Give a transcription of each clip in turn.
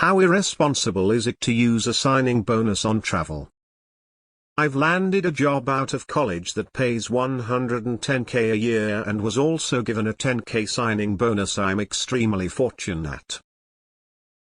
How irresponsible is it to use a signing bonus on travel? I've landed a job out of college that pays $110K a year and was also given a $10K signing bonus. I'm extremely fortunate.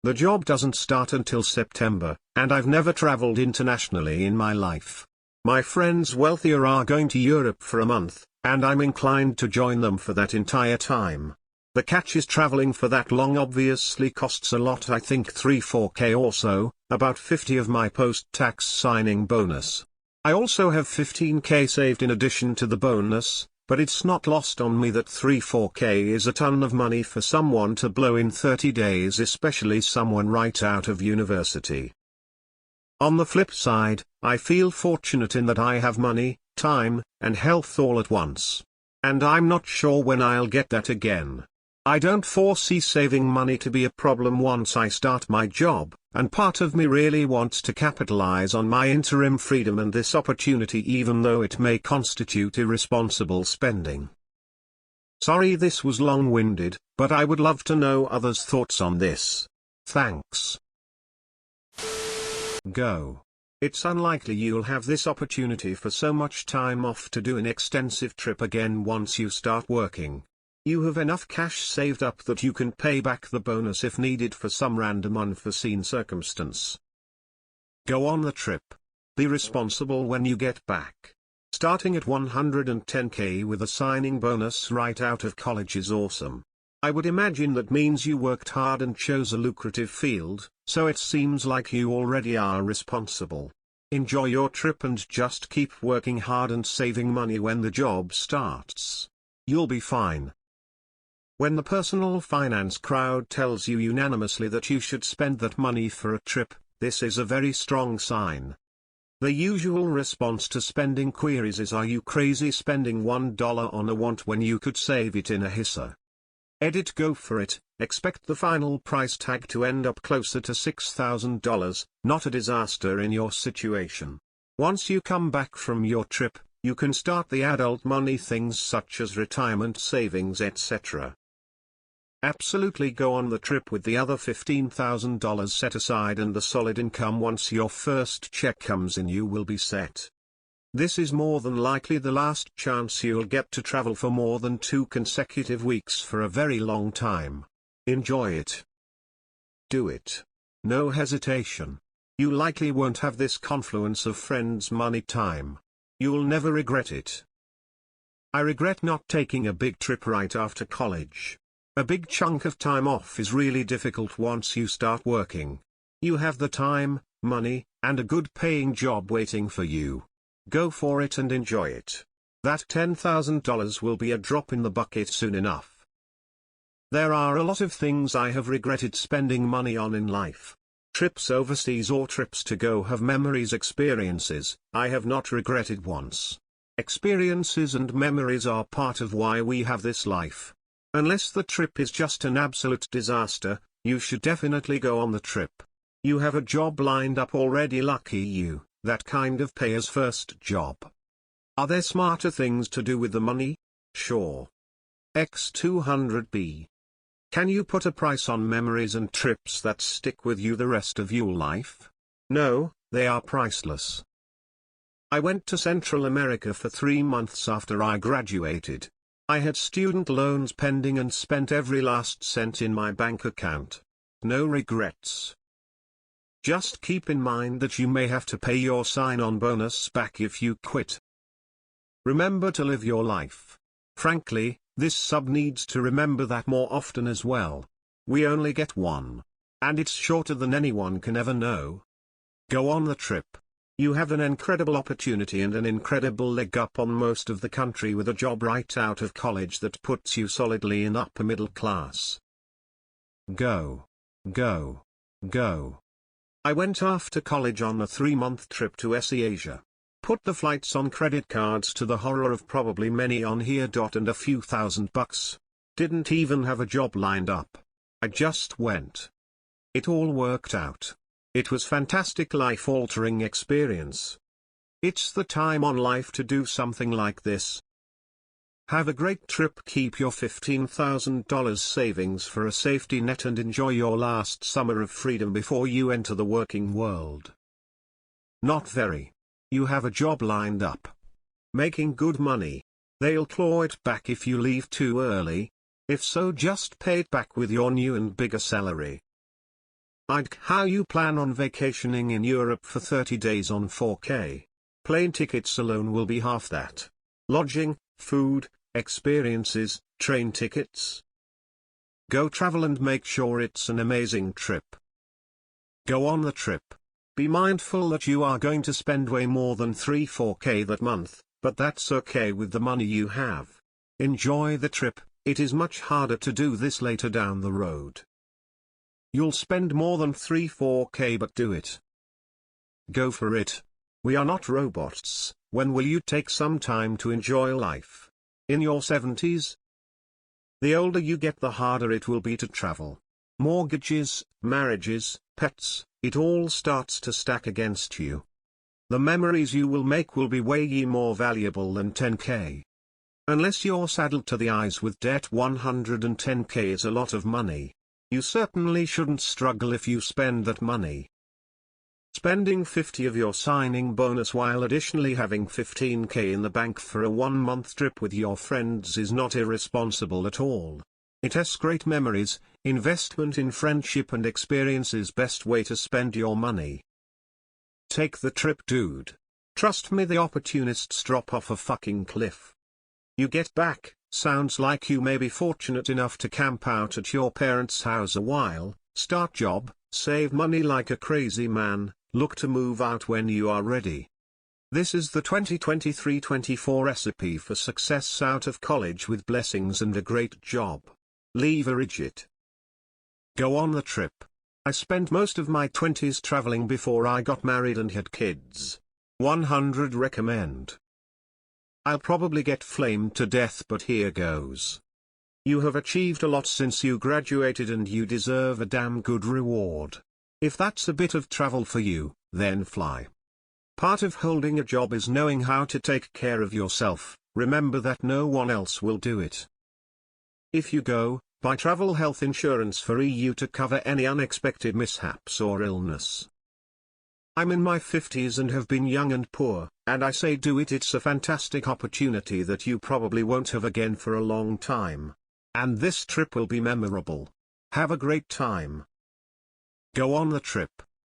The job doesn't start until September, and I've never traveled internationally in my life. My friends wealthier are going to Europe for a month, and I'm inclined to join them for that entire time. The catch is traveling for that long obviously costs a lot. I think 3-4K or so, about 50 of my post-tax signing bonus. I also have 15K saved in addition to the bonus, but it's not lost on me that 3-4K is a ton of money for someone to blow in 30 days, especially someone right out of university. On the flip side, I feel fortunate in that I have money, time, and health all at once. And I'm not sure when I'll get that again. I don't foresee saving money to be a problem once I start my job, and part of me really wants to capitalize on my interim freedom and this opportunity, even though it may constitute irresponsible spending. Sorry this was long-winded, but I would love to know others' thoughts on this. Thanks. Go. It's unlikely you'll have this opportunity for so much time off to do an extensive trip again once you start working. You have enough cash saved up that you can pay back the bonus if needed for some random unforeseen circumstance. Go on the trip. Be responsible when you get back. Starting at $110K with a signing bonus right out of college is awesome. I would imagine that means you worked hard and chose a lucrative field, so it seems like you already are responsible. Enjoy your trip and just keep working hard and saving money when the job starts. You'll be fine. When the personal finance crowd tells you unanimously that you should spend that money for a trip, this is a very strong sign. The usual response to spending queries is, "Are you crazy spending $1 on a want when you could save it in a hissa?" Edit: go for it. Expect the final price tag to end up closer to $6,000, not a disaster in your situation. Once you come back from your trip, you can start the adult money things such as retirement savings, etc. Absolutely go on the trip with the other $15,000 set aside and the solid income. Once your first check comes in, you will be set. This is more than likely the last chance you'll get to travel for more than 2 consecutive weeks for a very long time. Enjoy it. Do it. No hesitation. You likely won't have this confluence of friends, money, time. You'll never regret it. I regret not taking a big trip right after college. A big chunk of time off is really difficult once you start working. You have the time, money, and a good paying job waiting for you. Go for it and enjoy it. That $10,000 will be a drop in the bucket soon enough. There are a lot of things I have regretted spending money on in life. Trips overseas or trips to go have memories, experiences I have not regretted once. Experiences and memories are part of why we have this life. Unless the trip is just an absolute disaster, you should definitely go on the trip. You have a job lined up already, lucky you. That kind of payer's first job. Are there smarter things to do with the money? Sure. X200B. Can you put a price on memories and trips that stick with you the rest of your life? No, they are priceless. I went to Central America for 3 months after I graduated. I had student loans pending and spent every last cent in my bank account. No regrets. Just keep in mind that you may have to pay your sign-on bonus back if you quit. Remember to live your life. Frankly, this sub needs to remember that more often as well. We only get one. And it's shorter than anyone can ever know. Go on the trip. You have an incredible opportunity and an incredible leg up on most of the country with a job right out of college that puts you solidly in upper middle class. Go. Go. Go. I went after college on a 3-month trip to SE Asia. Put the flights on credit cards to the horror of probably many on here. And a few $1,000. Didn't even have a job lined up. I just went. It all worked out. It was fantastic, life-altering experience. It's the time on life to do something like this. Have a great trip, keep your $15,000 savings for a safety net and enjoy your last summer of freedom before you enter the working world. Not very. You have a job lined up. Making good money. They'll claw it back if you leave too early. If so, just pay it back with your new and bigger salary. How you plan on vacationing in Europe for 30 days on 4K? Plane tickets alone will be half that. Lodging, food, experiences, train tickets. Go travel and make sure it's an amazing trip. Go on the trip. Be mindful that you are going to spend way more than 3-4K that month, but that's okay with the money you have. Enjoy the trip. It is much harder to do this later down the road. You'll spend more than 3-4K, but do it. Go for it. We are not robots. When will you take some time to enjoy life? In your 70s? The older you get, the harder it will be to travel. Mortgages, marriages, pets, it all starts to stack against you. The memories you will make will be way more valuable than 10K. Unless you're saddled to the eyes with debt. 110K is a lot of money. You certainly shouldn't struggle if you spend that money. Spending 50 of your signing bonus while additionally having 15K in the bank for a 1-month trip with your friends is not irresponsible at all. It has great memories, investment in friendship and experiences. Best way to spend your money. Take the trip, dude. Trust me, the opportunists drop off a fucking cliff. You get back, sounds like you may be fortunate enough to camp out at your parents' house a while, start job, save money like a crazy man, look to move out when you are ready. This is the 2023-24 recipe for success out of college with blessings and a great job. Leverage it. Go on the trip. I spent most of my 20s traveling before I got married and had kids. 100 recommend. I'll probably get flamed to death, but here goes. You have achieved a lot since you graduated and you deserve a damn good reward. If that's a bit of travel for you, then fly. Part of holding a job is knowing how to take care of yourself. Remember that no one else will do it. If you go, buy travel health insurance for EU to cover any unexpected mishaps or illness. I'm in my 50s and have been young and poor, and I say do it. It's a fantastic opportunity that you probably won't have again for a long time. And this trip will be memorable. Have a great time. Go on the trip.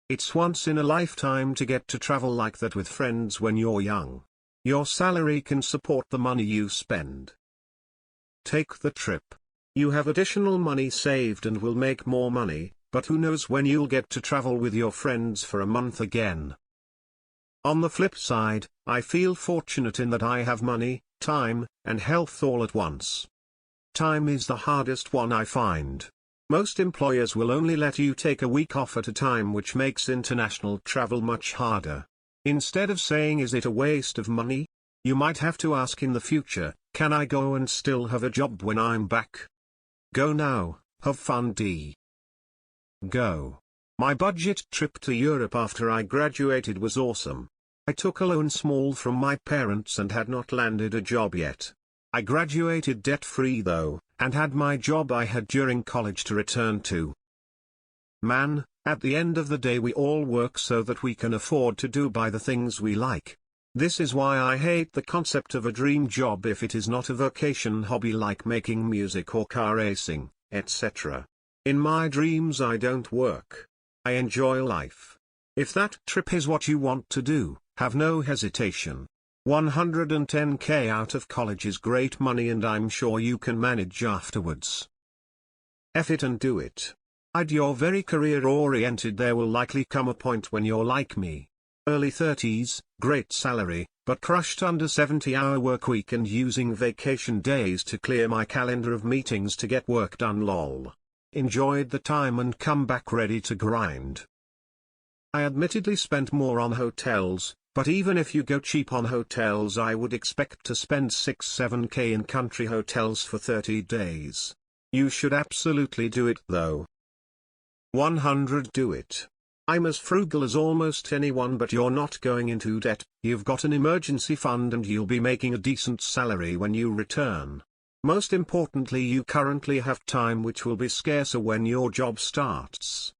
It's once in a lifetime to get to travel like that with friends when you're young. Your salary can support the money you spend. Take the trip. You have additional money saved and will make more money, but who knows when you'll get to travel with your friends for a month again. On the flip side, I feel fortunate in that I have money, time, and health all at once. Time is the hardest one I find. Most employers will only let you take a week off at a time, which makes international travel much harder. Instead of saying is it a waste of money, you might have to ask in the future, can I go and still have a job when I'm back? Go now, have fun. Go. My budget trip to Europe after I graduated was awesome. I took a loan small from my parents and had not landed a job yet. I graduated debt-free though, and had my job I had during college to return to. Man, at the end of the day we all work so that we can afford to buy the things we like. This is why I hate the concept of a dream job if it is not a vocation hobby like making music or car racing, etc. In my dreams I don't work. I enjoy life. If that trip is what you want to do, have no hesitation. 110K out of college is great money and I'm sure you can manage afterwards. F it and do it. You're very career oriented. There will likely come a point when you're like me. Early 30s, great salary, but crushed under 70-hour work week and using vacation days to clear my calendar of meetings to get work done. Lol. Enjoyed the time and come back ready to grind. I admittedly spent more on hotels, but even if you go cheap on hotels I would expect to spend 6-7K in country hotels for 30 days. You should absolutely do it though. 100 do it. I'm as frugal as almost anyone, but you're not going into debt, you've got an emergency fund, and you'll be making a decent salary when you return. Most importantly, you currently have time which will be scarcer when your job starts.